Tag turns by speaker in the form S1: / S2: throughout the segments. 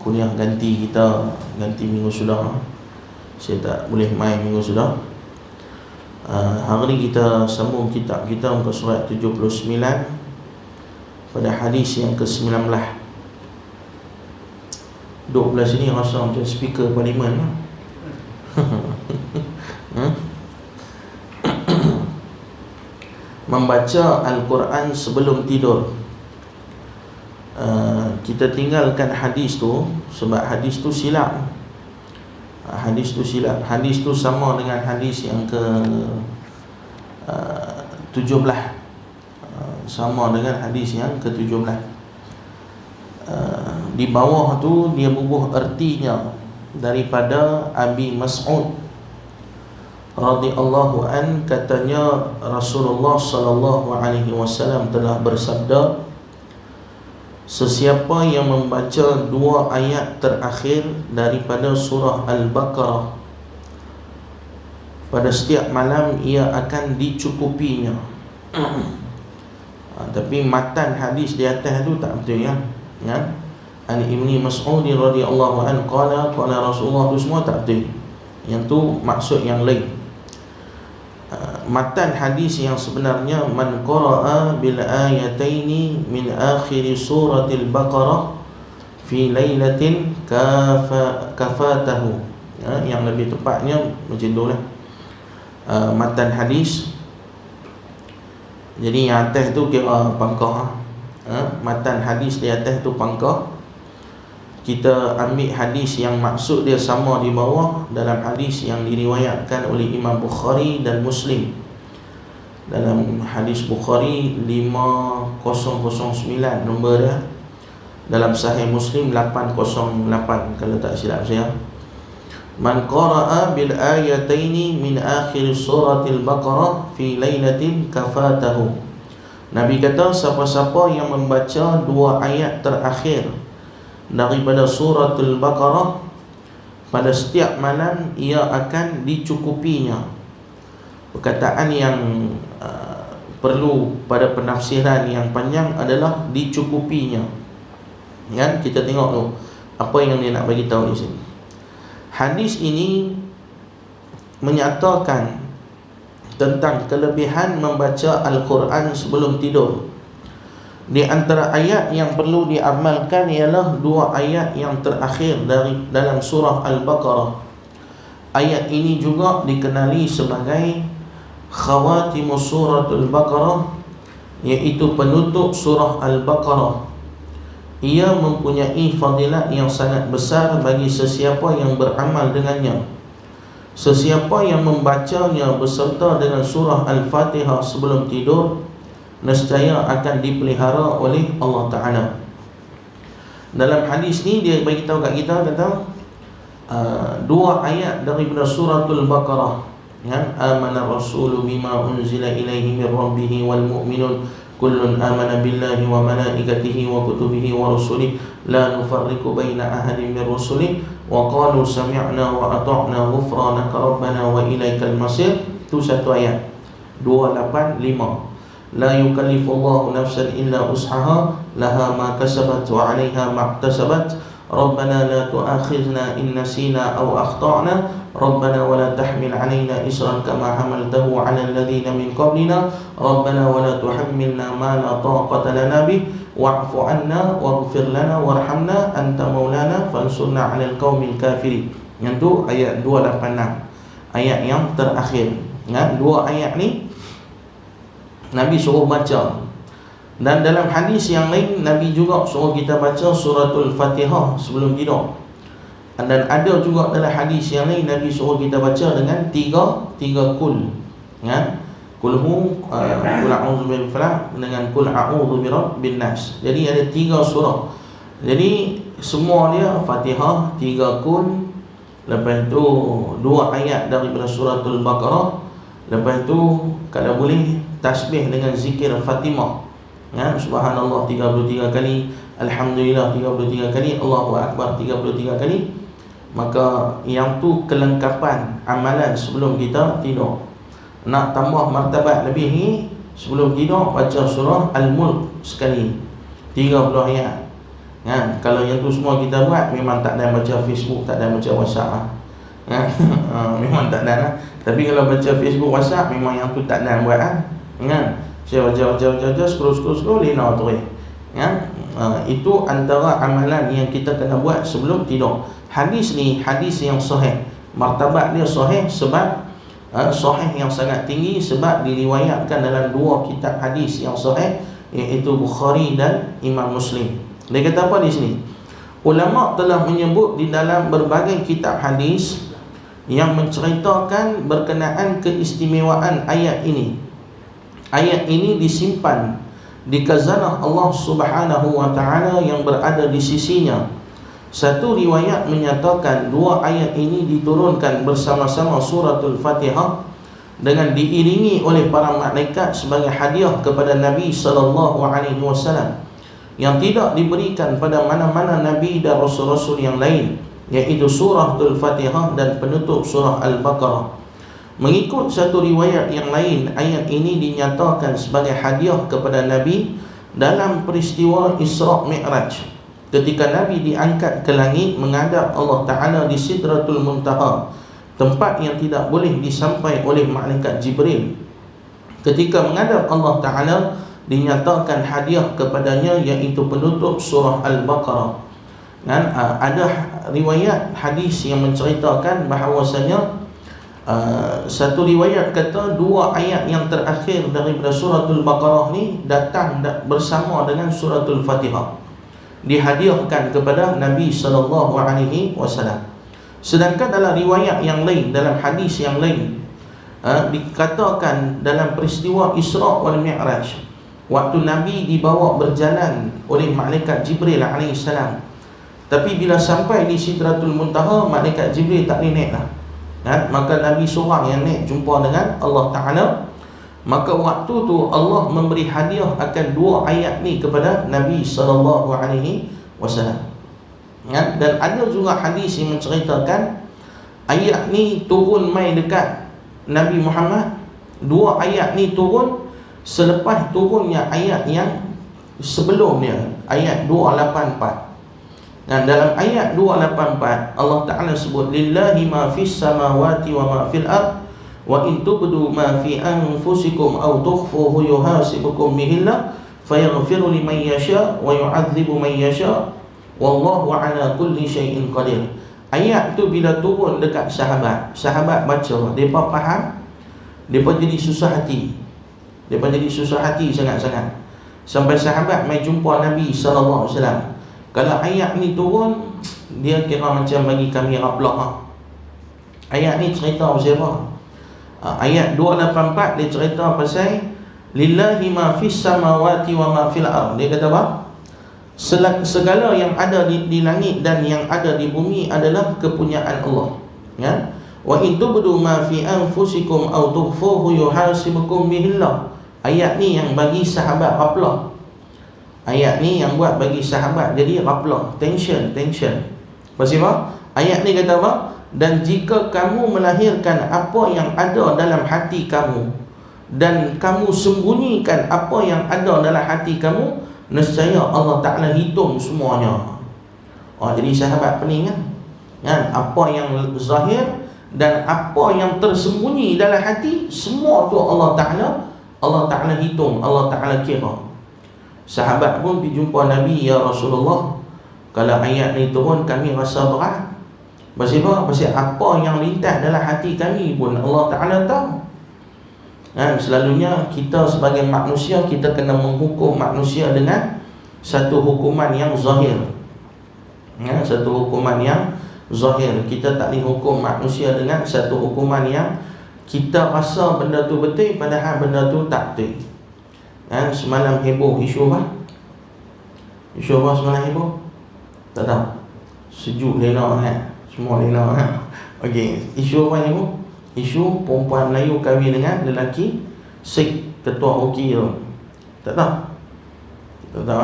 S1: kuliah ganti kita, ganti minggu sudah. Saya tak boleh main minggu sudah. Hari ni kita sambung kitab kita muka surat 79 pada hadis yang ke-19. 12 ini rasa macam speaker parlimen. Membaca Al-Quran sebelum tidur. Kita tinggalkan hadis tu sebab hadis tu silap. Hadis tu silap. Hadis tu sama dengan hadis yang ke 17. Sama dengan hadis yang ke 17. Di bawah tu dia bubuh ertinya daripada Abi Mas'ud radhiyallahu an, katanya Rasulullah sallallahu alaihi wasallam telah bersabda, sesiapa yang membaca 2 ayat terakhir daripada surah Al-Baqarah pada setiap malam, ia akan dicukupinya. Tapi matan hadis di atas tu tak betul ya. An Ibni Mas'ud radhiyallahu anhu qala Rasulullah, tu semua tak betul. Yang tu maksud yang lain. Matan hadis yang sebenarnya, man qara'a bil ayataini min akhir suratil Baqarah fi lailatin kafatahu. Yang lebih tepatnya macam itulah matan hadis. Jadi yang atas tu kira pangkah. Matan hadis di atas tu pangkah. Kita ambil hadis yang maksud dia sama di bawah, dalam hadis yang diriwayatkan oleh Imam Bukhari dan Muslim. Dalam hadis Bukhari 5009 nombor dia, dalam Sahih Muslim 808 kalau tak silap saya. Man qara'a bil ayataini min akhir suratil Baqarah fi lailatin kafatahu. Nabi kata, siapa-siapa yang membaca 2 ayat terakhir daripada suratul Baqarah pada setiap malam, ia akan dicukupinya. Perkataan yang perlu pada penafsiran yang panjang adalah dicukupinya. Kan? Kita tengok tu apa yang dia nak bagi tahu di sini. Hadis ini menyatakan tentang kelebihan membaca Al-Quran sebelum tidur. Di antara ayat yang perlu diamalkan ialah 2 ayat yang terakhir dalam surah Al-Baqarah. Ayat ini juga dikenali sebagai khawatimus suratul Baqarah, iaitu penutup surah Al-Baqarah. Ia mempunyai fadilat yang sangat besar bagi sesiapa yang beramal dengannya. Sesiapa yang membacanya beserta dengan surah Al-Fatihah sebelum tidur, nescaya akan dipelihara oleh Allah Ta'ala. Dalam hadis ni dia bagi tahu kat kita, kata 2 ayat daripada suratul Baqarah, kan? Amana rasulu bima unzila ilaihi min rabbih wal mu'minun kullun amana billahi wa malaikatihi wa kutubihi wa rusulihi la nufarriqu baina ahadin min rusulihi wa qalu sami'na wa ata'na ghufranaka rabbana wa ilaikal masir. Itu satu ayat 285. La yukallifullahu nafsan illa us'aha laha ma kasabat wa 'alaiha ma iktasabat rabbana la tu'akhidhna in nasina aw akhta'na rabbana wa la tahmil 'alaina isran kama hamaltahu 'ala alladhina min qablina rabbana wa la tuhammilna ma la taqata lana bih wa'fu 'anna waghfir lana warhamna anta maulana fansurna 'alal qaumil kafirin. Yang tu ayat 286, ayat yang terakhir. Kan? 2 ayat ni Nabi suruh baca. Dan dalam hadis yang lain, Nabi juga suruh kita baca suratul Fatihah sebelum tidur. Dan ada juga dalam hadis yang lain, Nabi suruh kita baca dengan tiga kul. Kan? Kulhu, kul a'udzu birabbil falaq, dengan kul a'udzu birabbin nas. Jadi ada 3 surah. Jadi semua dia Fatihah, 3 kul, lepas tu 2 ayat daripada suratul Baqarah, lepas tu kalau boleh tasbih dengan zikir Fatimah, ya, subhanallah 33 kali, alhamdulillah 33 kali, Allahu akbar 33 kali. Maka yang tu kelengkapan amalan sebelum kita tidur. Nak tambah martabat lebih ni, sebelum tidur baca surah Al-Mulk sekali 30 ayat. Kan? Kalau yang tu semua kita buat, memang tak ada baca Facebook, tak ada baca WhatsApp lah. Kan? Memang tak ada lah. Tapi kalau baca Facebook, WhatsApp, memang yang tu tak ada buat lah. Kan? Saya baca, scroll, lina tu. Kan? Itu antara amalan yang kita kena buat sebelum tidur. Hadis ni, hadis yang sahih. Martabat dia sahih sebab sahih yang sangat tinggi, sebab diriwayatkan dalam dua kitab hadis yang sahih, iaitu Bukhari dan Imam Muslim. Dia kata apa di sini? Ulama telah menyebut di dalam berbagai kitab hadis yang menceritakan berkenaan keistimewaan ayat ini. Ayat ini disimpan di khazanah Allah Subhanahu wa taala yang berada di sisinya. Satu riwayat menyatakan dua ayat ini diturunkan bersama-sama suratul Fatihah dengan diiringi oleh para malaikat sebagai hadiah kepada Nabi sallallahu alaihi wasallam yang tidak diberikan pada mana-mana nabi dan rasul-rasul yang lain, iaitu suratul Fatihah dan penutup surah Al-Baqarah. Mengikut satu riwayat yang lain, ayat ini dinyatakan sebagai hadiah kepada Nabi dalam peristiwa Isra' Mi'raj, ketika Nabi diangkat ke langit menghadap Allah Ta'ala di Sidratul Muntaha, tempat yang tidak boleh disampai oleh malaikat Jibril. Ketika menghadap Allah Ta'ala, dinyatakan hadiah kepadanya, iaitu penutup surah Al-Baqarah. Dan ada riwayat hadis yang menceritakan bahawasanya satu riwayat kata dua ayat yang terakhir daripada suratul Baqarah ni datang bersama dengan suratul Fatihah, dihadiahkan kepada Nabi sallallahu alaihi wasallam. Sedangkan dalam riwayat yang lain, dalam hadis yang lain, dikatakan dalam peristiwa Isra' wal Mi'raj, waktu Nabi dibawa berjalan oleh malaikat Jibril alaihissalam, tapi bila sampai di Sidratul Muntaha, malaikat Jibril tak boleh naik lah. Maka Nabi seorang yang naik jumpa dengan Allah Ta'ala. Maka waktu tu Allah memberi hadiah akan dua ayat ni kepada Nabi sallallahu alaihi wasallam. Dan ada juga hadis yang menceritakan ayat ni turun mai dekat Nabi Muhammad. Dua ayat ni turun selepas turunnya ayat yang sebelumnya, ayat 284. Dan dalam ayat 284 Allah Ta'ala sebut, lillahi ma fis samawati wa ma fil ard wa in tubdu ma fi anfusikum aw tukhfuhu yuhasibukum bihillah fayaghfiru liman yasha wa yu'adzibu man yasha wallahu ala kulli syai'in qadir. Ayat tu bila turun dekat sahabat baca, depa faham, depa jadi susah hati. Depa jadi susah hati sangat-sangat. Sampai sahabat mai jumpa Nabi sallallahu alaihi wasallam. Kalau ayat ni turun, dia kira macam bagi kami raplah. Ayat ni cerita pasal apa? Ayat 284 dia cerita pasal lillahi ma fis samawati wa ma fil ard. Dia kata apa? Segala yang ada di langit dan yang ada di bumi adalah kepunyaan Allah. Ya? Wa in tubdu ma fi anfusikum aw tukhfuhu yuhasibukum bihillah. Ayat ni yang bagi sahabat raplah. Ayat ni yang buat bagi sahabat jadi raplah, tension. Pasal apa? Ayat ni kata apa? Dan jika kamu melahirkan apa yang ada dalam hati kamu dan kamu sembunyikan apa yang ada dalam hati kamu, nescaya Allah Ta'ala hitung semuanya. Jadi sahabat pening kan? Apa yang zahir dan apa yang tersembunyi dalam hati, semua tu Allah Ta'ala hitung, Allah Ta'ala kira. Sahabat pun pergi jumpa Nabi, ya Rasulullah, kalau ayat ni turun kami rasa berat. Pasal apa? Pasal apa yang lintas dalam hati kami pun Allah Ta'ala tahu. Selalunya kita sebagai manusia, kita kena menghukum manusia dengan satu hukuman yang zahir. Satu hukuman yang zahir. Kita tak boleh hukum manusia dengan satu hukuman yang kita rasa benda tu betul, padahal benda tu tak betul. Semalam heboh isu apa? Isu apa semalam heboh? Tak tahu. Sejuk lena semua lena Okey, isu apa heboh? Isu perempuan Melayu kahwin dengan lelaki Sikh, ketua OKI tu. Tak tahu? Tak tahu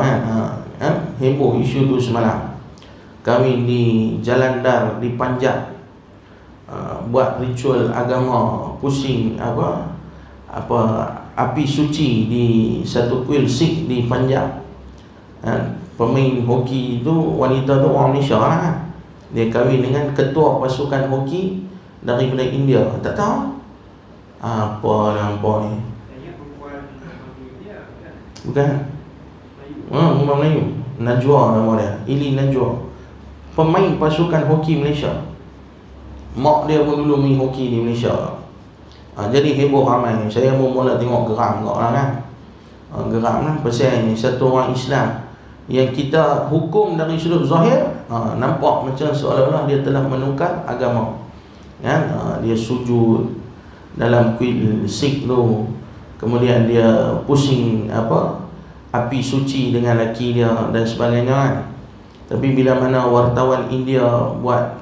S1: heboh isu tu semalam. Kahwin di Jalan Dar di Panjab. Buat ritual agama, pusing api suci di satu kuil Sikh di Panjab. Pemain hoki itu, wanita tu orang Malaysia lah. Dia kahwin dengan ketua pasukan hoki daripada India. Tak tahu apa nampak ni. Bukan. Perempuan Melayu. Najwa nama dia, Ili Najwa, pemain pasukan hoki Malaysia. Mak dia pun dulu main hoki di Malaysia. Jadi heboh ramai. Saya pun mula tengok geram kau lah kan. Geram lah pasal ni satu orang Islam yang kita hukum dari sudut zahir, nampak macam seolah-olah dia telah menukar agama kan. Dia sujud dalam kuil Sikh tu, kemudian dia pusing api suci dengan laki dia dan sebagainya kan. Tapi bila mana wartawan India buat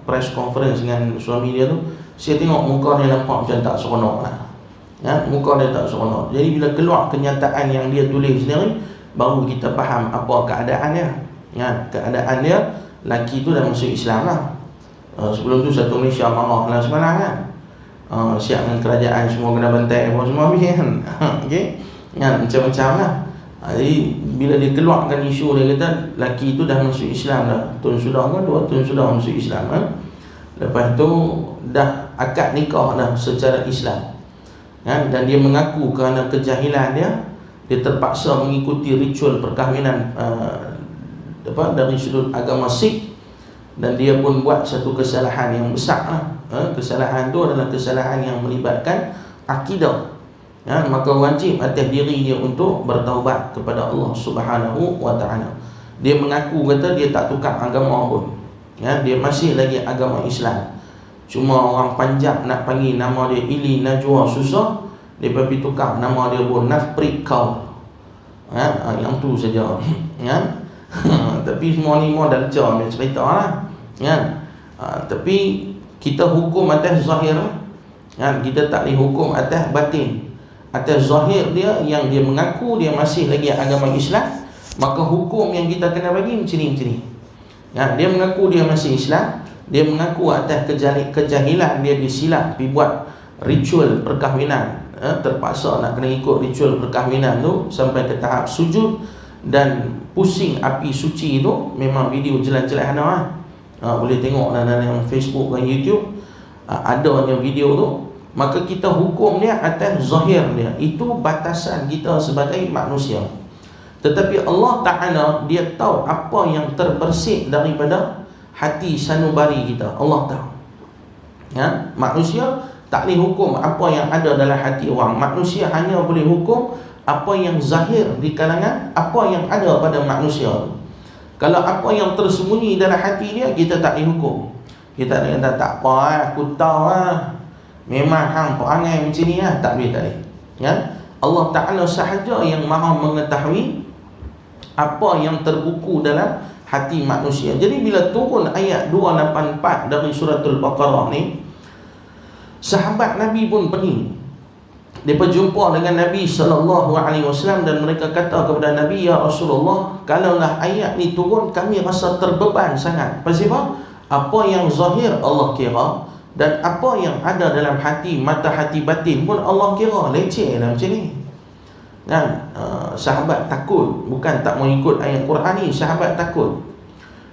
S1: press conference dengan suami dia tu, saya tengok muka dia nampak macam tak seronok lah ya, muka dia tak seronok. Jadi bila keluar kenyataan yang dia tulis sendiri, baru kita faham apa keadaan dia ya. Keadaan dia, laki tu dah masuk Islam lah. Sebelum tu satu Malaysia marah lah sebenarnya kan. Siap dengan kerajaan semua kena bantai apa semua habis kan. Okay? Ya, macam-macam lah. Jadi bila dia keluarkan isu, dia kata laki tu dah masuk Islam dah. Tahun sudah kan, 2 tahun sudah masuk Islam kan. Lepas tu dah akad nikah dah secara Islam kan? Dan dia mengaku kerana kejahilan dia terpaksa mengikuti ritual perkahwinan dari sudut agama Sikh. Dan dia pun buat satu kesalahan yang besar lah. Kesalahan tu adalah kesalahan yang melibatkan akidah ya, maka wajib atas diri dia untuk bertaubat kepada Allah Subhanahu wa ta'ala. Dia mengaku kata dia tak tukar agama pun ya, dia masih lagi agama Islam. Cuma orang Panjab nak panggil nama dia Ili Najwa susah, dia pergi tukar nama dia pun Nafprit Kaur ya, yang tu saja ya. Tapi semua ni dah lecah dia cerita lah ya. Tapi kita hukum atas zahir ya, kita tak boleh hukum atas batin. Atas zahir dia yang dia mengaku dia masih lagi agama Islam, maka hukum yang kita kena bagi macam ni ya. Dia mengaku dia masih Islam, dia mengaku atas kejahilan dia disilap pergi buat ritual perkahwinan terpaksa nak kena ikut ritual perkahwinan tu sampai ke tahap sujud dan pusing api suci tu. Memang video jelas-jelas ada lah. Boleh tengok dalam Facebook dan YouTube, adanya video tu. Maka kita hukum dia atas zahir dia. Itu batasan kita sebagai manusia. Tetapi Allah Ta'ala dia tahu apa yang terbersih daripada hati sanubari kita. Allah tahu ya? Manusia tak boleh hukum apa yang ada dalam hati orang. Manusia hanya boleh hukum apa yang zahir di kalangan apa yang ada pada manusia tu. Kalau apa yang tersembunyi dalam hati dia, kita tak boleh hukum. Kita tak kata tak apa aku tahu memang hang perangai macam ni tak boleh ya? Allah Ta'ala sahaja yang maha mengetahui apa yang terbuku dalam hati manusia. Jadi bila turun ayat 284 dari suratul Baqarah ni, sahabat Nabi pun pening. Dia berjumpa dengan Nabi SAW dan mereka kata kepada Nabi, ya Rasulullah, kalaulah ayat ni turun kami rasa terbeban sangat. Pasal apa? Apa yang zahir Allah kira, dan apa yang ada dalam hati, mata hati batin pun Allah kira. Leceh lah macam ni kan. Sahabat takut, bukan tak mau ikut ayat Quran ni, sahabat takut.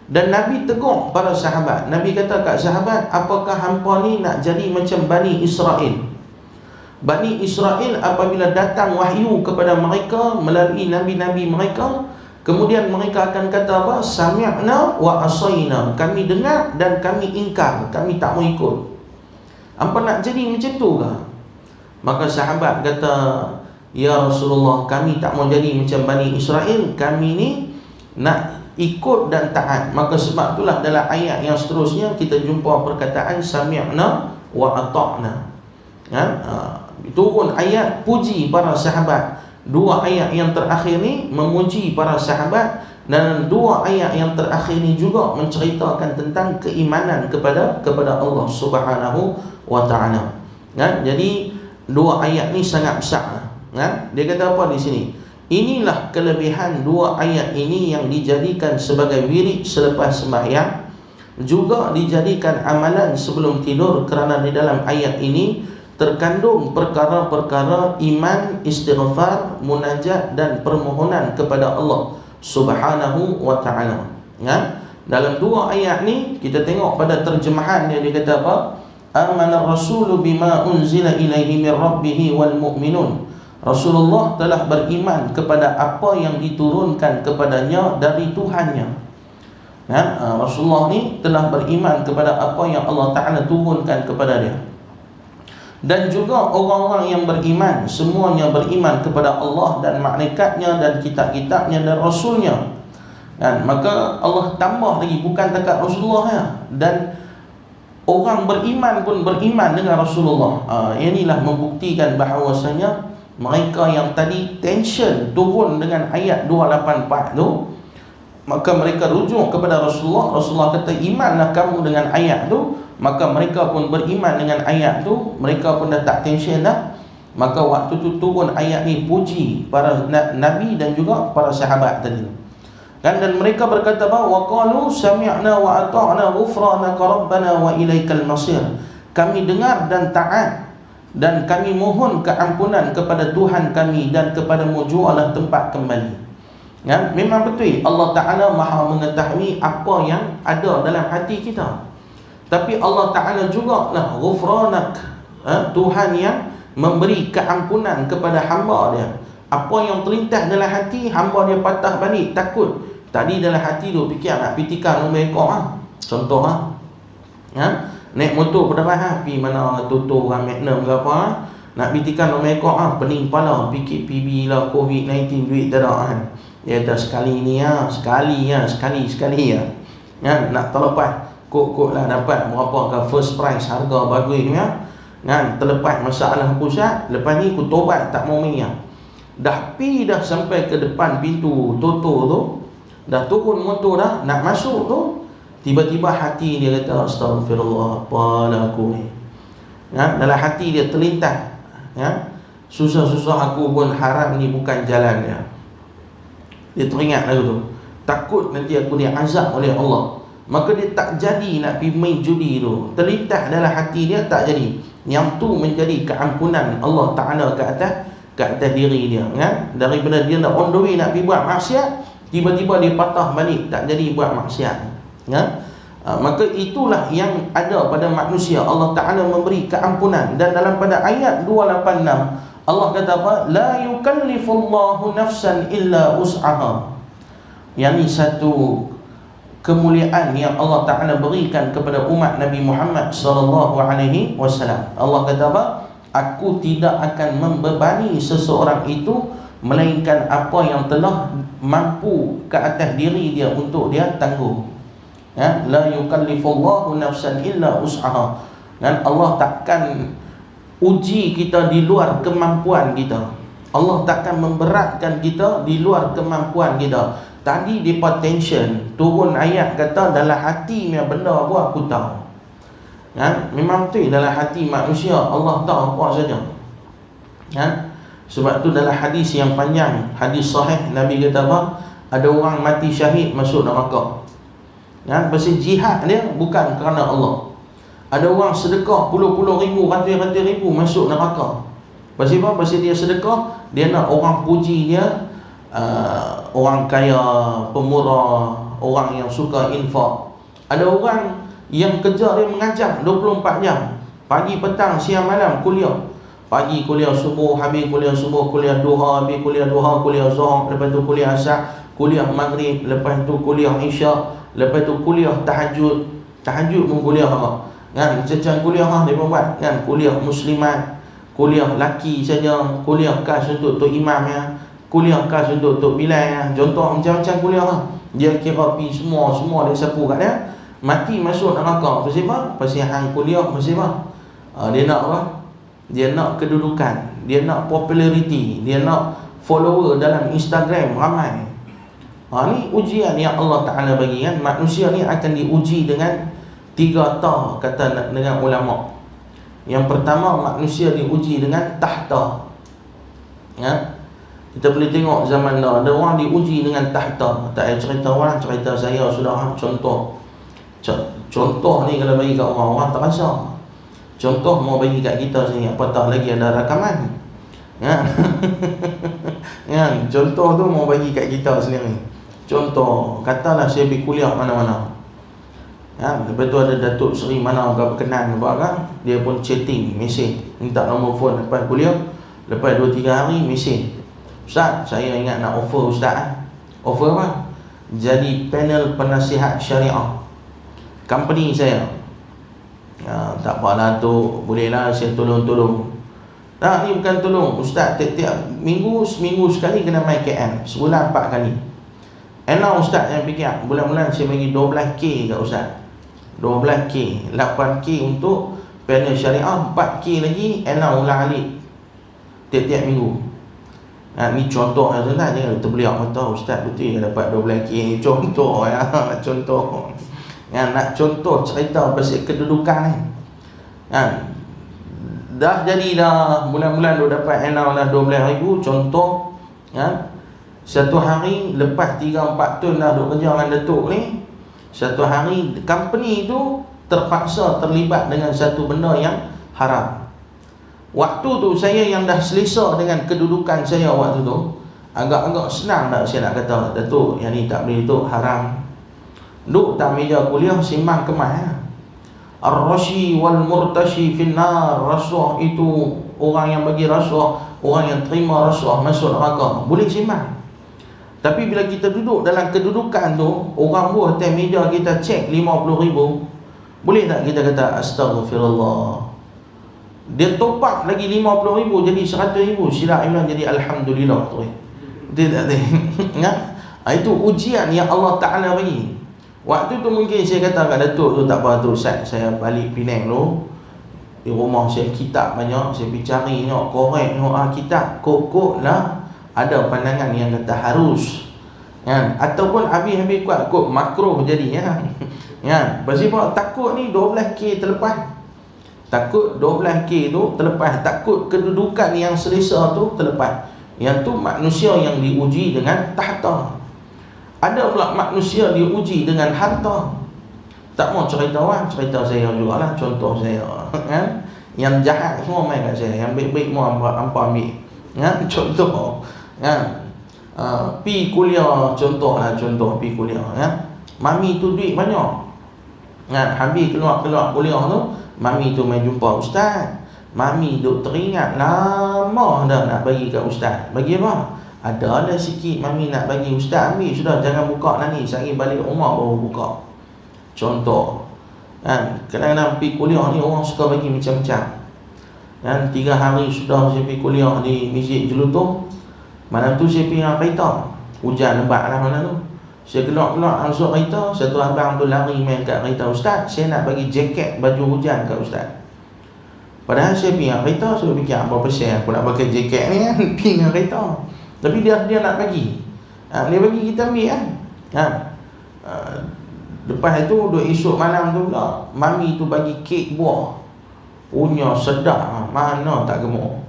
S1: Dan Nabi tegur para sahabat. Nabi kata kat sahabat, apakah hampa ni nak jadi macam Bani Israel? Bani Israel apabila datang wahyu kepada mereka melalui nabi-nabi mereka, kemudian mereka akan kata apa? Sami'na wa asayna. Kami dengar dan kami ingkar, kami tak mau ikut. Apa nak jadi macam tu ke? Maka sahabat kata, ya Rasulullah, kami tak mau jadi macam Bani Israel. Kami ni nak ikut dan taat. Maka sebab itulah dalam ayat yang seterusnya kita jumpa perkataan sami'na wa ata'na ya? Turun ayat puji para sahabat. 2 ayat yang terakhir ni memuji para sahabat, dan 2 ayat yang terakhir ni juga menceritakan tentang keimanan kepada Allah Subhanahu wa ta'ala ya? Jadi 2 ayat ni sangat besar ya? Dia kata apa di sini? Inilah kelebihan 2 ayat ini yang dijadikan sebagai wirid selepas sembahyang, juga dijadikan amalan sebelum tidur, kerana di dalam ayat ini terkandung perkara-perkara iman, istighfar, munajat dan permohonan kepada Allah Subhanahu wa ta'ala. Ya? Dalam dua ayat ni kita tengok pada terjemahan dia kata apa? Amana ar-rasulu bima unzila ilaihi min rabbih wal mu'minun. Rasulullah telah beriman kepada apa yang diturunkan kepadanya dari Tuhannya. Ya? Rasulullah ni telah beriman kepada apa yang Allah Ta'ala turunkan kepada dia. Dan juga orang-orang yang beriman, semuanya beriman kepada Allah dan malaikatnya dan kitab-kitabnya dan Rasulnya. Dan maka Allah tambah lagi, bukan dekat Rasulullah ya. Dan orang beriman pun beriman dengan Rasulullah. Inilah membuktikan bahawasanya mereka yang tadi tension turun dengan ayat 284 tu, maka mereka rujuk kepada Rasulullah. Rasulullah kata imanlah kamu dengan ayat tu, maka mereka pun beriman dengan ayat tu. Mereka pun dah tak tension dah. Maka waktu tu turun ayat ni puji para nabi dan juga para sahabat tadi. Dan mereka berkata bahawa waqalu sami'na wa ata'na ghufranaka rabbana wa ilaikal masir. Kami dengar dan taat dan kami mohon keampunan kepada Tuhan kami dan kepadamu jualah tempat kembali. Ya, memang betul Allah Ta'ala Maha mengetahui apa yang ada dalam hati kita. Tapi Allah Ta'ala juga lah ghufranak, Tuhan yang memberi keampunan kepada hamba dia. Apa yang terlintas dalam hati, hamba dia patah balik, takut. Tadi dalam hati tu fikir nak pitikan nombor ekor contoh ya, naik motor berdarah pergi mana tutur orang Magnum ke apa nak pitikan nombor ekor pening kepala, fikir PB lah, COVID-19, duit tak ada kan. Dia dah sekali ni sekali ya, nak terlepas kok lah dapat berapa ke first price, harga bagus ya kan, terlepas masalah pusat, lepas ni aku tobat tak mau minyak. Dah pi dah sampai ke depan pintu Toto tu, dah turun motor dah nak masuk tu, tiba-tiba hati dia kata astagfirullah, apalah aku ni ya, dalam hati dia terlintas ya, susah-susah aku pun haram ni bukan jalan dia. Dia teringat lagu tu, takut nanti aku diazab oleh Allah. Maka dia tak jadi nak pergi main judi tu, terlintas dalam hati dia tak jadi. Yang tu menjadi keampunan Allah Ta'ala ke atas diri dia kan? Daripada dia nak on the way nak pergi buat maksiat, tiba-tiba dia patah balik, tak jadi buat maksiat ya? Maka itulah yang ada pada manusia. Allah Ta'ala memberi keampunan. Dan dalam pada ayat 286 Allah kata apa? La yukallifullahu nafsan illa us'aha. Yang ini satu kemuliaan yang Allah Ta'ala berikan kepada umat Nabi Muhammad SAW. Allah kata apa? Aku tidak akan membebani seseorang itu melainkan apa yang telah mampu ke atas diri dia untuk dia tanggung ya? La yukallifullahu nafsan illa us'aha. Dan Allah takkan uji kita di luar kemampuan kita. Allah takkan memberatkan kita di luar kemampuan kita. Tadi depa tension, turun ayat kata dalam hati punya benda apa aku tahu ya? Memang betul dalam hati manusia Allah tahu apa saja ya? Sebab tu dalam hadis yang panjang, hadis sahih, Nabi kata apa? Ada orang mati syahid masuk neraka ya? Pasal jihad dia bukan kerana Allah. Ada orang sedekah puluh-puluh ribu, ratus-ratus ribu masuk neraka. Pasal apa? Pasal dia sedekah, dia nak orang puji dia, orang kaya, pemurah, orang yang suka infak. Ada orang yang kerja dia mengajar 24 jam, pagi, petang, siang, malam kuliah. Pagi kuliah subuh, habis kuliah subuh, kuliah duha, habis kuliah duha, kuliah zuhur, lepas tu kuliah asar, kuliah maghrib, lepas tu kuliah isyak, lepas tu kuliah tahajud. Tahajud pun kuliah apa kan, macam kuliah dia buat kan, kuliah muslimat, kuliah laki saja, kuliah khas untuk tok imam ya, kuliah khas untuk tok bilal ya. Contoh macam-macam kuliah dia kira pi semua dia sapu kat dia, mati masuk neraka. Pasal apa? Pasal hang kuliah pasal apa? Dia nak apa? Dia nak kedudukan, dia nak populariti, dia nak follower dalam Instagram ramai. Ni ujian yang Allah Ta'ala bagi kan. Manusia ni akan diuji dengan 3 kata dengan ulama. Yang pertama, manusia diuji dengan tahta ya? Kita boleh tengok zaman dah ada orang diuji dengan tahta. Tak payah cerita orang, cerita saya sudah. Contoh ni kalau bagi kat orang tak rasa. Contoh mau bagi kat kita sini, apatah lagi ada rakaman ya? Ya, contoh tu mau bagi kat kita sendiri. Contoh, katalah saya pergi kuliah mana-mana. Lepas tu ada Datuk Seri mana agak berkenan kan, dia pun chatting, mesej, minta nombor phone lepas kuliah. Lepas 2-3 hari mesej, Ustaz, saya ingat nak offer Ustaz. Offer apa? Jadi panel penasihat syariah company saya. Tak apalah tu, bolehlah saya tolong-tolong. Ni bukan tolong Ustaz, tiap minggu, seminggu sekali kena main KL, sebulan 4 kali. Now Ustaz yang fikir, bulan-bulan saya bagi 12K kat Ustaz, 12K, 8K untuk panel syariah, 4K lagi now ulang-alik tiap-tiap minggu. Ni contoh tu lah, jangan terbeliak mata Ustaz betul dapat 12K. Contoh contoh. Nak contoh cerita pasal kedudukan ni. Dah jadi dah bulan-bulan dia dapat enam dah 12,000. Contoh satu hari lepas 3-4 tahun dah duk kerja dengan Datuk ni, satu hari company tu terpaksa terlibat dengan satu benda yang haram. Waktu tu saya yang dah selesa dengan kedudukan saya waktu tu, agak-agak senang tak saya nak kata, Datuk yang ni tak boleh, tu haram. Duk tak meja kuliah simbang kemas. Ar-rashi wal murtashi finnar. Rasuah itu orang yang bagi rasuah, orang yang terima rasuah masuk neraka. Boleh simbang. Tapi bila kita duduk dalam kedudukan tu, orang buah atas meja kita cek 50,000, boleh tak kita kata astaghfirullah? Dia top up lagi 50,000 jadi 100,000, sila iman jadi alhamdulillah tu. Betul tak? Itu ujian yang Allah Ta'ala bagi. Waktu tu mungkin saya kata kat Datuk tu, tak apa tu Ustaz, saya balik Penang tu, di rumah saya kitab banyak, saya pergi cari tengok, korek tengok kitab, kok lah ada pandangan yang kata harus, ataupun habis-habis kuat kok makruh jadi pasal apa? Takut ni 12K terlepas, takut 12K tu terlepas, takut kedudukan yang selesa tu terlepas. Yang tu manusia yang diuji dengan tahta. Ada pula manusia diuji dengan harta. Tak mau cerita cerita saya jugalah, contoh saya yang jahat semua main kat saya, yang baik-baik mau hampa ambil contoh pi kuliah, contoh pi kuliah mami tu duit banyak habis keluar kuliah tu, mami tu main jumpa Ustaz, mami duk teringat lama dah nak bagi kat Ustaz. Bagi apa? Ada sikit mami nak bagi Ustaz, ambil sudah, jangan buka lah ni, sehari balik rumah baru buka. Contoh kadang-kadang pergi kuliah ni orang suka bagi macam-macam. 3 hari sudah saya pergi kuliah di Masjid Jelutong. Malam tu saya pergi dengan kereta, hujan lebat lah malam tu. Saya keluar masuk kereta, satu abang tu lari main kat kereta, Ustaz, saya nak bagi jaket baju hujan kat Ustaz. Padahal saya pergi dengan kereta, saya fikir apa pasal aku nak pakai jaket ni pergi dengan kereta. Tapi dia nak bagi, dia bagi kita ambil lepas tu esok malam tu pula mami tu bagi kek buah, punya sedap, mana tak gemuk.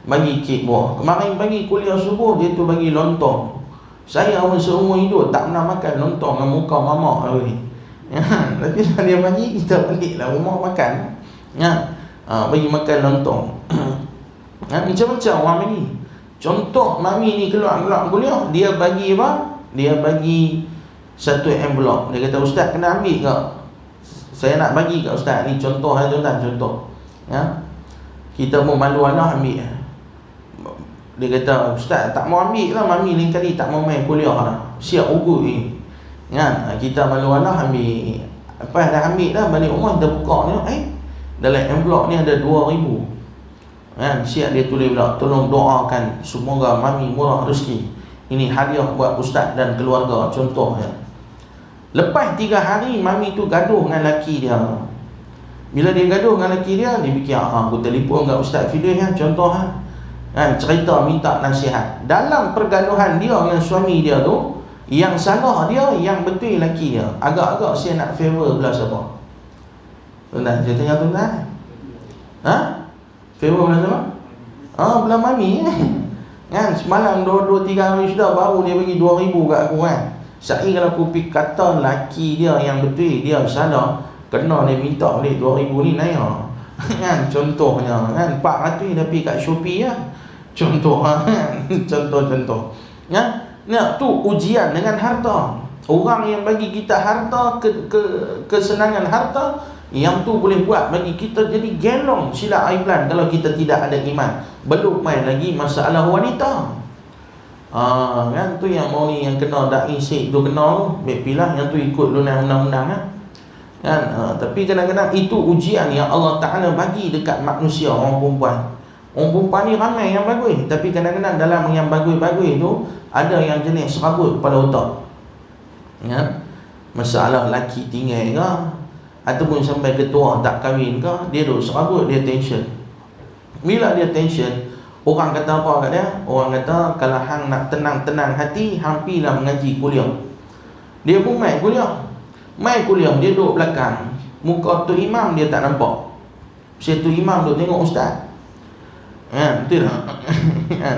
S1: Bagi kek buah. Kemarin bagi kuliah subuh, dia tu bagi lontong. Saya awal seumur hidup tak pernah makan lontong dengan muka mamak ni. Tapi dia bagi, kita balik lah rumah makan. Bagi makan lontong. Macam-macam orang bagi. Contoh mami ni keluar kuliah, dia bagi apa? Dia bagi satu envelope. Dia kata, Ustaz kena ambil ke? Saya nak bagi kat Ustaz ni, contoh contoh. Kita pun malu anak ambil. Dia kata, Ustaz tak mau ambil lah, mami lain kali tak mau main kuliah lah, siap ugut ni. Kita malu anak ambil. Lepas dah ambil dah, balik rumah kita buka ni, dalam envelope ni ada 2,000. Siap dia tulis pula, tolong doakan semoga mami murah rezeki. Ini hadiah buat Ustaz dan keluarga, contohnya. Lepas 3 hari mami tu gaduh dengan laki dia. Bila dia gaduh dengan laki dia, dia fikir, aku telefon kat Ustaz Fidelis contoh cerita minta nasihat. Dalam pergaduhan dia dengan suami dia tu, yang salah dia, yang betul laki dia. Agak-agak saya nak favor belah siapa? Tuan-tuan, saya tanya tuan-tuan, favor belah siapa? Belah mami. Semalam 2-3 hari sudah baru dia bagi 2,000 kat aku Saya kalau aku pergi kata laki dia yang betul, dia salah, kena dia minta balik 2,000 ni naik contohnya 400 dia pergi kat Shopee contoh contoh Nah, tu ujian dengan harta. Orang yang bagi kita harta, kesenangan harta, yang tu boleh buat bagi kita jadi gelong sila aiblan kalau kita tidak ada iman. Belum main lagi masalah wanita. Kan tu yang mau ni yang kena dai syekh tu kena tu, pilah yang tu ikut lunas undang-undang kan. Tapi kadang-kadang itu ujian yang Allah Taala bagi dekat manusia, orang perempuan. Orang perempuan ni ramai yang bagus, tapi kadang-kadang dalam yang bagus-bagus tu ada yang jenis serabut kepala otak. Ya. Masalah laki tinggal ke, ataupun sampai ketua tak kahwin ke, dia duk serabut, dia tension. Bila dia tension, orang kata apa kat dia? Orang kata kalau hang nak tenang-tenang hati, hang pilah mengaji kuliah. Dia pun mai kuliah. Mai kuliah dia duduk belakang. Muka tu imam dia tak nampak. Si tu imam duk tengok ustaz. Betul tak?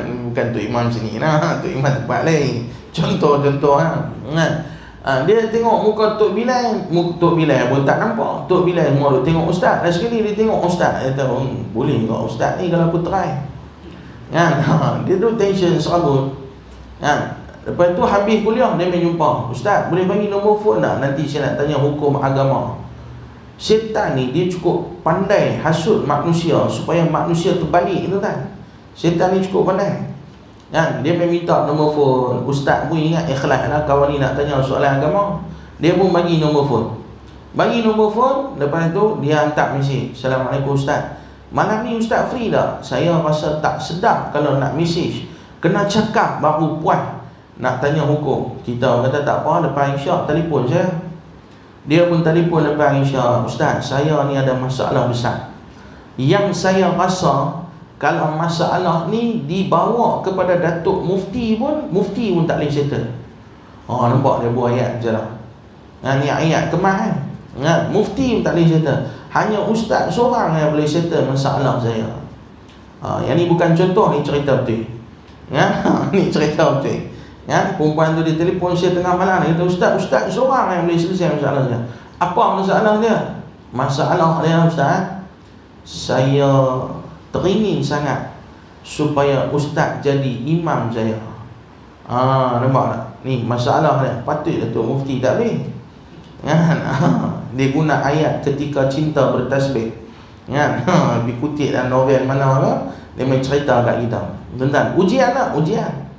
S1: Bukan tu imam sini lah, tu imam tempat lain. Contoh-contoh dia tengok muka Tok Bilal, Tok Bilal pun tak nampak. Tok Bilal semua duk tengok ustaz. Dan sekali dia tengok ustaz, dia tahu boleh ke ustaz ni kalau aku try. Dia tu tension serabut. Lepas tu habis kuliah dia main jumpa, ustaz boleh bagi nombor phone tak? Nanti saya nak tanya hukum agama. Syaitan ni dia cukup pandai hasut manusia supaya manusia terbalik tu kan. Syaitan ni cukup pandai. Dia main minta nombor phone. Ustaz pun ingat ikhlas lah, kawan ni nak tanya soalan agama. Dia pun bagi nombor phone. Bagi nombor phone, lepas tu dia hantar mesej, Assalamualaikum ustaz, malam ni ustaz free tak? Saya rasa tak sedap kalau nak mesej, kena cakap baru puas nak tanya hukum. Kita kata tak apa, lepas isyak telefon saya. Dia pun telefon lepas isyak, ustaz saya ni ada masalah besar. Yang saya rasa kalau masalah ni dibawa kepada Datuk Mufti pun tak boleh settle. Nampak dia buat ayat je lah. Ni ayat kemas Mufti pun tak boleh settle. Hanya ustaz seorang yang boleh settle masalah saya. Yang ni bukan contoh, ni cerita betul. Ni cerita betul. Perempuan tu dia telefon saya tengah malam, dia kata ustaz seorang yang boleh selesai masalah saya. Apa masalah dia? Masalah dia ustaz, saya teringin sangat supaya ustaz jadi imam saya. Nampak tak? Ni masalah dia. Patut Datuk Mufti tak boleh. Dia guna ayat ketika cinta bertasbih. Dikutip dalam novel mana dia main cerita kat kita tentang ujian lah, ujian.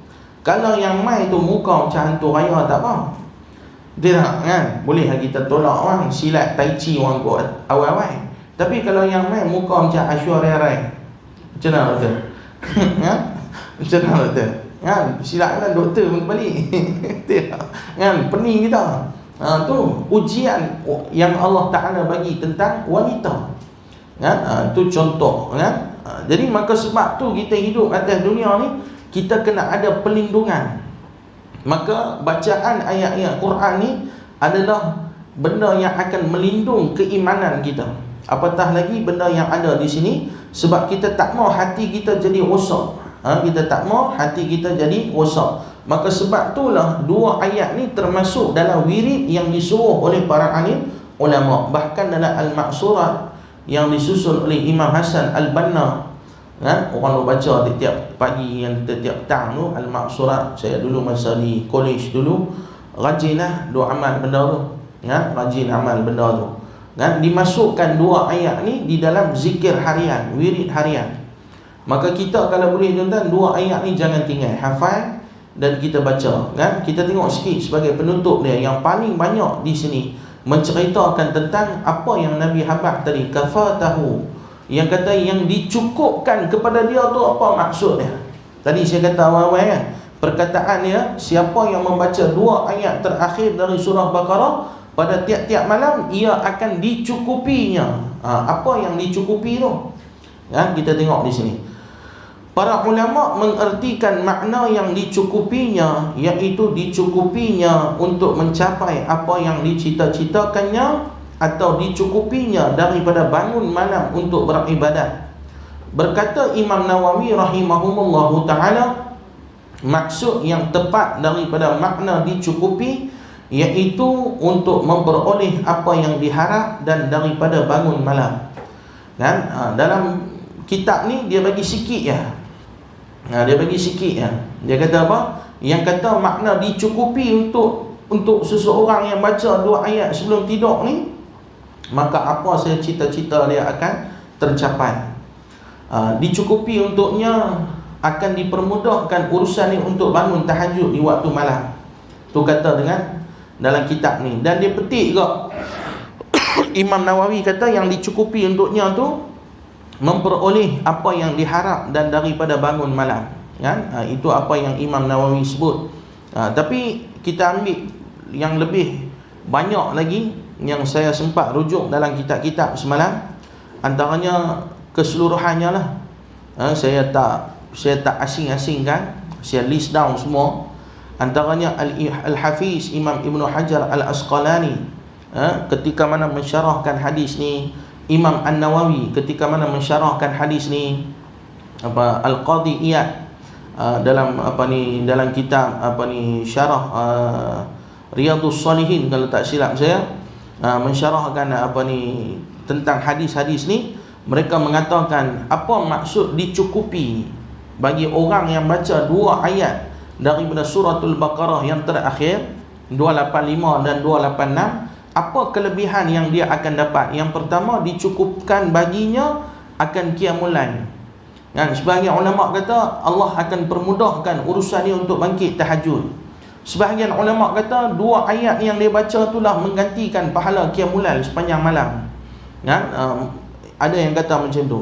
S1: Kalau yang mai tu muka macam hantu raya tak apa. Dia tak kan? Boleh kita tolak orang silat tai chi orang kuat awal-awal. Tapi kalau yang mai muka macam Asywarya Rai, macam mana betul? Macam mana betul? Silat kan doktor pun kembali. Pening kita. Tu ujian yang Allah Ta'ala bagi tentang wanita. Tu contoh kan. Jadi maka sebab tu kita hidup atas dunia ni, kita kena ada perlindungan. Maka bacaan ayat-ayat Quran ni adalah benda yang akan melindung keimanan kita. Apatah lagi benda yang ada di sini, sebab kita tak mau hati kita jadi rosak. Kita tak mau hati kita jadi rosak. Maka sebab itulah dua ayat ni termasuk dalam wirid yang disuruh oleh para alim ulama. Bahkan dalam Al-Maqsurat yang disusun oleh Imam Hasan Al-Banna, orang nak baca setiap pagi yang setiap petang tu Al-Maqsurat. Saya dulu masa di college dulu rajinlah dua amal benda tu. Rajin amal benda tu. Dimasukkan dua ayat ni di dalam zikir harian, wirid harian. Maka kita kalau boleh tuan-tuan, dua ayat ni jangan tinggal, hafal dan kita baca. Kita tengok sikit sebagai penutup dia, yang paling banyak di sini menceritakan tentang apa yang Nabi habaq tadi, kafatahu, yang kata yang dicukupkan kepada dia tu apa maksud dia. Tadi saya kata awal-awal kan, perkataan dia, siapa yang membaca dua ayat terakhir dari surah Baqarah pada tiap-tiap malam, ia akan dicukupinya. Apa yang dicukupi tu? Kita tengok di sini. Para ulama mengertikan makna yang dicukupinya, iaitu dicukupinya untuk mencapai apa yang dicita-citakannya, atau dicukupinya daripada bangun malam untuk beribadat. Berkata Imam Nawawi rahimahumullahu ta'ala, maksud yang tepat daripada makna dicukupi iaitu untuk memperoleh apa yang diharap dan daripada bangun malam. Dalam kitab ni dia bagi sikit ya. Dia bagi sikit ya. Dia kata apa? yang kata makna dicukupi untuk seseorang yang baca 2 ayat sebelum tidur ni, maka apa saya cita-cita dia akan tercapai. Dicukupi untuknya, akan dipermudahkan urusan ni untuk bangun tahajud di waktu malam. Tu kata dengan dalam kitab ni. Dan dia petik juga Imam Nawawi kata yang dicukupi untuknya tu memperoleh apa yang diharap dan daripada bangun malam, kan? Itu apa yang Imam Nawawi sebut. Tapi kita ambil yang lebih banyak lagi yang saya sempat rujuk dalam kitab-kitab semalam, antaranya keseluruhannya lah. Saya tak asing-asingkan, saya list down semua. Antaranya Al-Hafiz Imam Ibn Hajar Al-Asqalani ketika mana mensyarahkan hadis ni, Imam An-Nawawi ketika mana mensyarahkan hadis ni, Al-Qadhi Iyad dalam dalam kitab syarah Riyadhus Salihin kalau tak silap saya, mensyarahkan tentang hadis-hadis ni. Mereka mengatakan apa maksud dicukupi bagi orang yang baca 2 ayat daripada suratul Baqarah yang terakhir 285 dan 286. Apa kelebihan yang dia akan dapat? Yang pertama, dicukupkan baginya akan qiyamul lail. Dan sebahagian ulama kata Allah akan permudahkan urusan ni untuk bangkit tahajud. Sebahagian ulama kata 2 ayat yang dia baca itulah menggantikan pahala qiyamul lail sepanjang malam. Ada yang kata macam tu.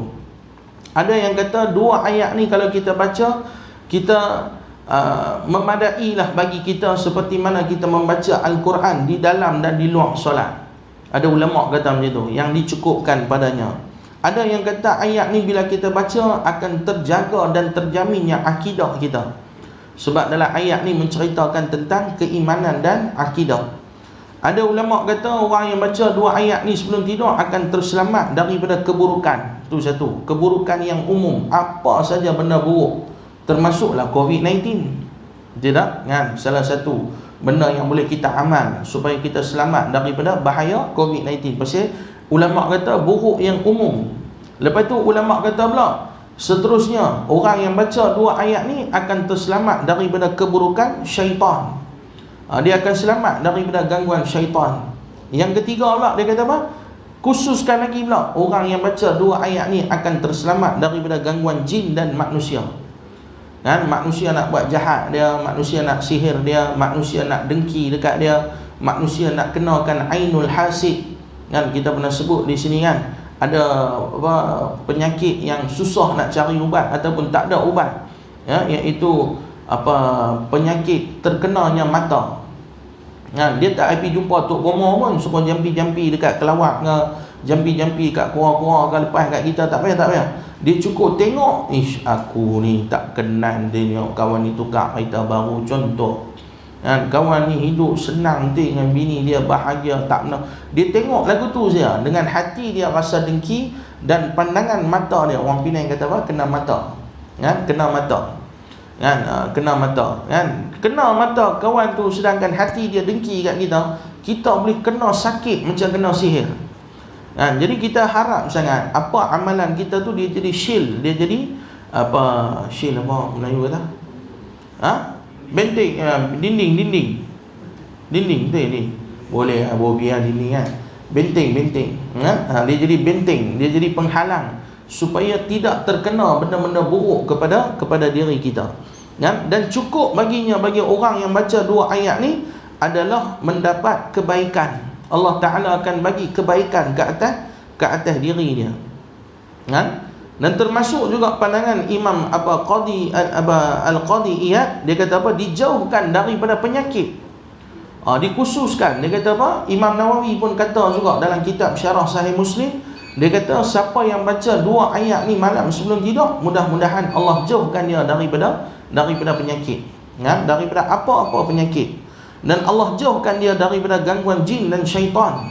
S1: Ada yang kata 2 ayat ni kalau kita baca, kita memadailah bagi kita seperti mana kita membaca Al-Quran di dalam dan di luar solat. Ada ulama kata macam tu, yang dicukupkan padanya. Ada yang kata ayat ni bila kita baca akan terjaga dan terjaminnya akidah kita, sebab dalam ayat ni menceritakan tentang keimanan dan akidah. Ada ulama kata orang yang baca 2 ayat ni sebelum tidur akan terselamat daripada keburukan. Tu satu, keburukan yang umum, apa saja benda buruk, termasuklah COVID-19. Tidak kan? Salah satu benda yang boleh kita amal supaya kita selamat daripada bahaya COVID-19. Pasal ulama kata buruk yang umum. Lepas tu ulama kata pula seterusnya, orang yang baca 2 ayat ni akan terselamat daripada keburukan syaitan. Dia akan selamat daripada gangguan syaitan. Yang ketiga pula dia kata apa? Khususkan lagi pula, orang yang baca 2 ayat ni akan terselamat daripada gangguan jin dan manusia. Kan? Manusia nak buat jahat dia, manusia nak sihir dia, manusia nak dengki dekat dia, manusia nak kenakan ainul hasid. Kan kita pernah sebut di sini kan, ada penyakit yang susah nak cari ubat ataupun tak ada ubat, iaitu penyakit terkenanya mata. Dia tak pergi jumpa Tok Bomo pun, suruh jampi-jampi dekat Kelawar ke, jampi-jampi kat Kuala-Kuala ke, lepas kat kita, tak payah. Dia cukup tengok, aku ni tak kenal dia, kawan ni tukar kereta baru, contoh. Kawan ni hidup senang dengan bini dia, bahagia, tak pernah. Dia tengok lagu tu saja, dengan hati dia rasa dengki, dan pandangan mata dia, orang Penang kata apa? Kena mata. Kena mata. Kena mata. Kena mata kawan tu, sedangkan hati dia dengki kat kita, kita boleh kena sakit macam kena sihir. Jadi kita harap sangat apa amalan kita tu dia jadi shield, dia jadi shield apa Melayu kata? Benteng, dinding tu ni. Boleh biar dinding kan. Benteng. Dia jadi benteng, dia jadi penghalang supaya tidak terkena benda-benda buruk kepada diri kita. Dan cukup baginya, bagi orang yang baca 2 ayat ni adalah mendapat kebaikan. Allah Ta'ala akan bagi kebaikan ke atas diri dia. Dan termasuk juga pandangan Imam Al-Qadhi Iyad, dia kata apa? Dijauhkan daripada penyakit. Dikhususkan, dia kata apa? Imam Nawawi pun kata juga dalam kitab Syarah Sahih Muslim, dia kata siapa yang baca 2 ayat ni malam sebelum tidur, mudah-mudahan Allah jauhkan dia daripada penyakit, daripada apa-apa penyakit. Dan Allah jauhkan dia daripada gangguan jin dan syaitan.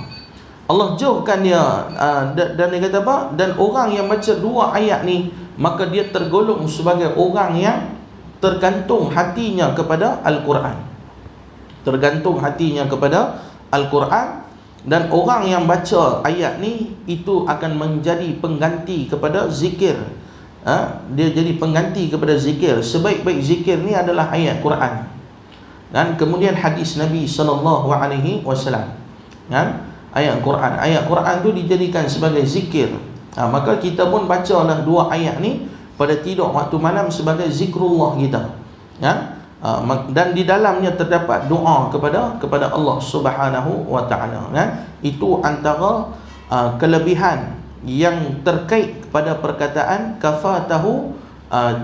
S1: Allah jauhkan dia, dan dia kata apa? Dan orang yang baca 2 ayat ni, maka dia tergolong sebagai orang yang tergantung hatinya kepada Al-Quran. Tergantung hatinya kepada Al-Quran. Dan orang yang baca ayat ni, itu akan menjadi pengganti kepada zikir. Dia jadi pengganti kepada zikir. Sebaik-baik zikir ni adalah ayat Quran. Dan kemudian hadis Nabi sallallahu alaihi wasallam. Kan? Ayat Quran tu dijadikan sebagai zikir. Maka kita pun bacalah dua ayat ni pada tidur waktu malam sebagai zikrullah kita. Dan di dalamnya terdapat doa kepada Allah Subhanahu wa taala. Itu antara kelebihan yang terkait kepada perkataan kafatahu,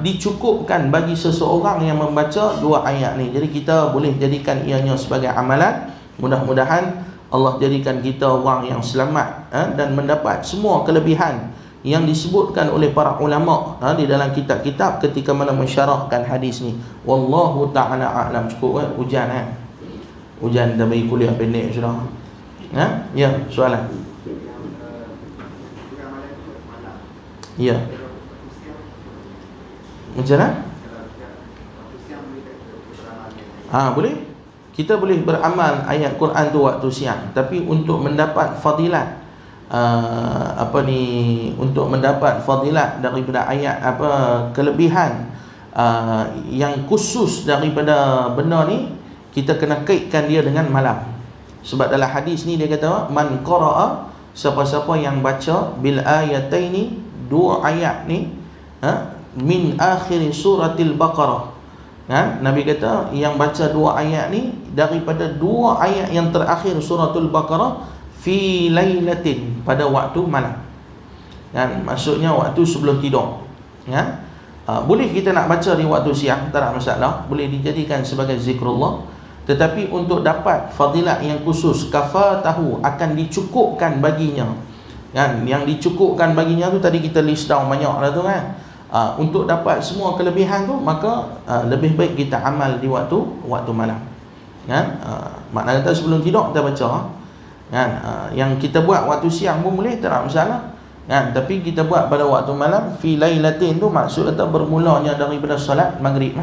S1: dicukupkan bagi seseorang yang membaca dua ayat ni. Jadi kita boleh jadikan ianya sebagai amalan. Mudah-mudahan Allah jadikan kita orang yang selamat dan mendapat semua kelebihan yang disebutkan oleh para ulama di dalam kitab-kitab ketika mana mensyarahkan hadis ni. Wallahu ta'ala a'lam. Cukup hujan hujan dah bagi kuliah pendek sudah. Ya, soalan. Ya. Macam mana? Boleh. Kita boleh beramal ayat Quran tu waktu siang, tapi untuk mendapat fadilat untuk mendapat fadilat daripada ayat kelebihan yang khusus daripada benda ni, kita kena kaitkan dia dengan malam. Sebab dalam hadis ni dia kata man qara'a, siapa-siapa yang baca bil ayataini, dua ayat ni min akhir suratil Baqarah. Nabi kata yang baca dua ayat ni daripada dua ayat yang terakhir suratul Baqarah fi lailatin, pada waktu malam. Maksudnya waktu sebelum tidur. Boleh kita nak baca di waktu siang, tak ada masalah, boleh dijadikan sebagai zikrullah. Tetapi untuk dapat fadilat yang khusus, kafatahu, akan dicukupkan baginya. Yang dicukupkan baginya tu tadi kita list down banyak dah tu untuk dapat semua kelebihan tu, maka lebih baik kita amal di waktu malam. Maknanya kata sebelum tidur kita baca. Yang kita buat waktu siang pun boleh, tak ada masalah. Tapi kita buat pada waktu malam, fi lailatin tu maksud kata bermulanya daripada solat maghrib.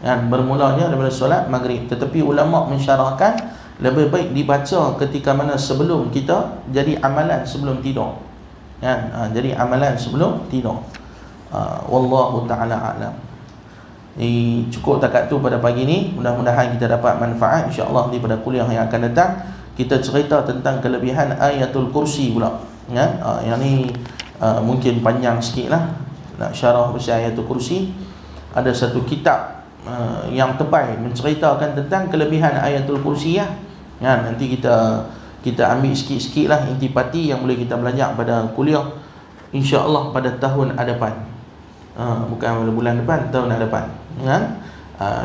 S1: Bermulanya daripada solat maghrib. Tetapi ulama mensyarahkan lebih baik dibaca ketika mana sebelum kita jadi amalan sebelum tidur. Jadi amalan sebelum tidur. Wallahu ta'ala a'lam. Cukup takat tu pada pagi ni. Mudah-mudahan kita dapat manfaat insya-Allah daripada kuliah yang akan datang. Kita cerita tentang kelebihan ayatul kursi pula. Yang ni mungkin panjang sikit lah nak syarah pasal ayatul kursi. Ada satu kitab yang tebal menceritakan tentang kelebihan ayatul kursi nanti kita ambil sikit-sikit lah intipati yang boleh kita belajar pada kuliah insya-Allah pada tahun hadapan. Bukan pada bulan depan, tahun hadapan.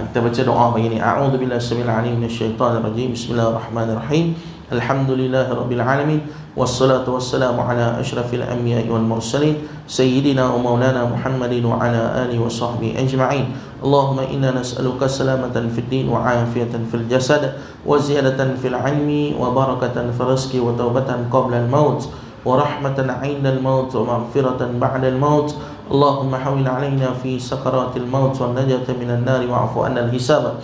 S1: Kita baca doa begini. A'udzubillahi samil alim minasyaitonir rajim. Bismillahirrahmanirrahim. Alhamdulillahirabbil alamin. Wassalatu wassalamu ala asyrafil anbiya'i wal mursalin sayyidina wa maulana Muhammadin wa ala alihi wa sahbihi ajma'in. Allahumma inna nas'aluka salamatan fid din wa afiyatan fil jasad wa ziyadatan fil ilmi wa barakatan fil rizqi wa taubatan qabla al maut wa rahmatan 'inda al maut wa maghfiratan ba'da al maut. Allahumma hawwin 'alaina fi sakaratil maut wan najata minan nar wa'fu 'anna al hisab.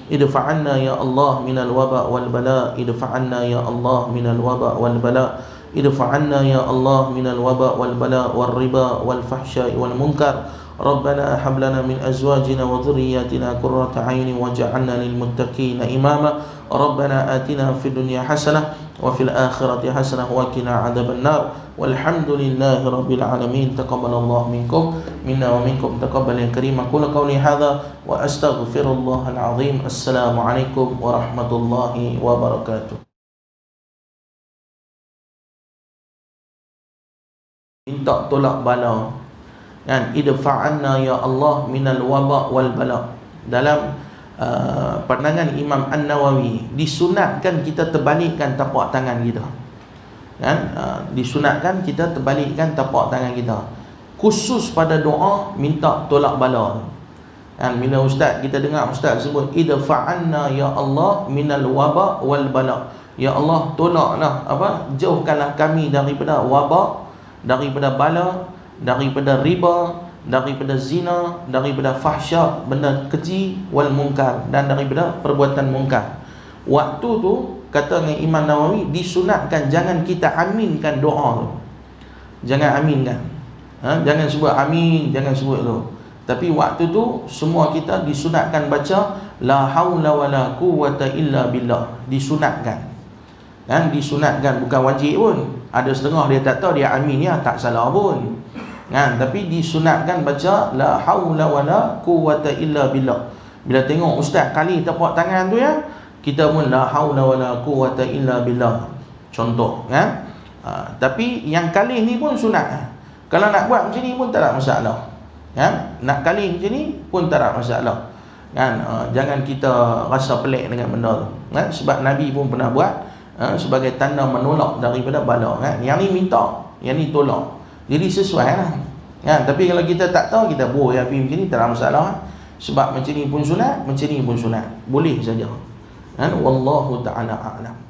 S1: Idfa' 'anna ya Allah minal waba' wal bala. Idfa' 'anna ya Allah minal waba' wal bala. Idfa' 'anna ya Allah minal waba' wal bala wal riba wal fahsya'i wal munkar. Rabbana hab lana min azwajina wa dhurriyyatina qurrata 'ayunin waj'alna lil muttaqina imama. Rabbana atina fid dunya hasanah wa fil akhirati hasanah wa qina 'adzaban nar. Walhamdulillahi rabbil alamin. Taqabbalallahu minkum minna wa minkum taqabbalan karim. Aqulu qawli hadza wa astaghfirullahal azim. Assalamualaikum warahmatullahi wabarakatuh. Minta tolak bala. Idfa'anna ya Allah minal waba' wal bala. Dalam pandangan Imam An-Nawawi, disunatkan kita terbalikkan tapak tangan kita. Disunatkan kita terbalikkan tapak tangan kita, khusus pada doa minta tolak bala. Bila ustaz, kita dengar ustaz sebut idfa'anna ya Allah minal waba' wal bala. Ya Allah, tolaklah jauhkanlah kami daripada waba', daripada bala, daripada riba, daripada zina, daripada fahsya, benda keji, wal munkar, dan daripada perbuatan munkar. Waktu tu kata dengan Imam Nawawi, disunatkan jangan kita aminkan doa tu. Jangan aminkan. Jangan sebut amin, jangan sebut tu. Tapi waktu tu semua kita disunatkan baca la haula wala quwwata illa billah. Disunatkan. Kan, disunatkan, bukan wajib pun. Ada setengah dia tak tahu, dia amin ya, tak salah pun. Kan, tapi disunatkan baca la haula wala quwwata illa billah. Bila tengok ustaz kali tepuk tangan tu ya, kita pun la haula wala quwwata illa billah. Contoh kan. Tapi yang kali ni pun sunat. Kalau nak buat macam ni pun tak ada masalah. Kan? Nak kali macam ni pun tak ada masalah. Kan? Jangan kita rasa pelik dengan benda tu. Kan? Sebab Nabi pun pernah buat sebagai tanda menolak daripada bala. Kan? Yang ni minta, yang ni tolak. Jadi sesuai lah. Kan? Tapi kalau kita tak tahu, kita ya pergi macam ni tak ada masalah. Sebab macam ni pun sunat, macam ni pun sunat. Boleh saja. Kan? Wallahu ta'ala a'lam.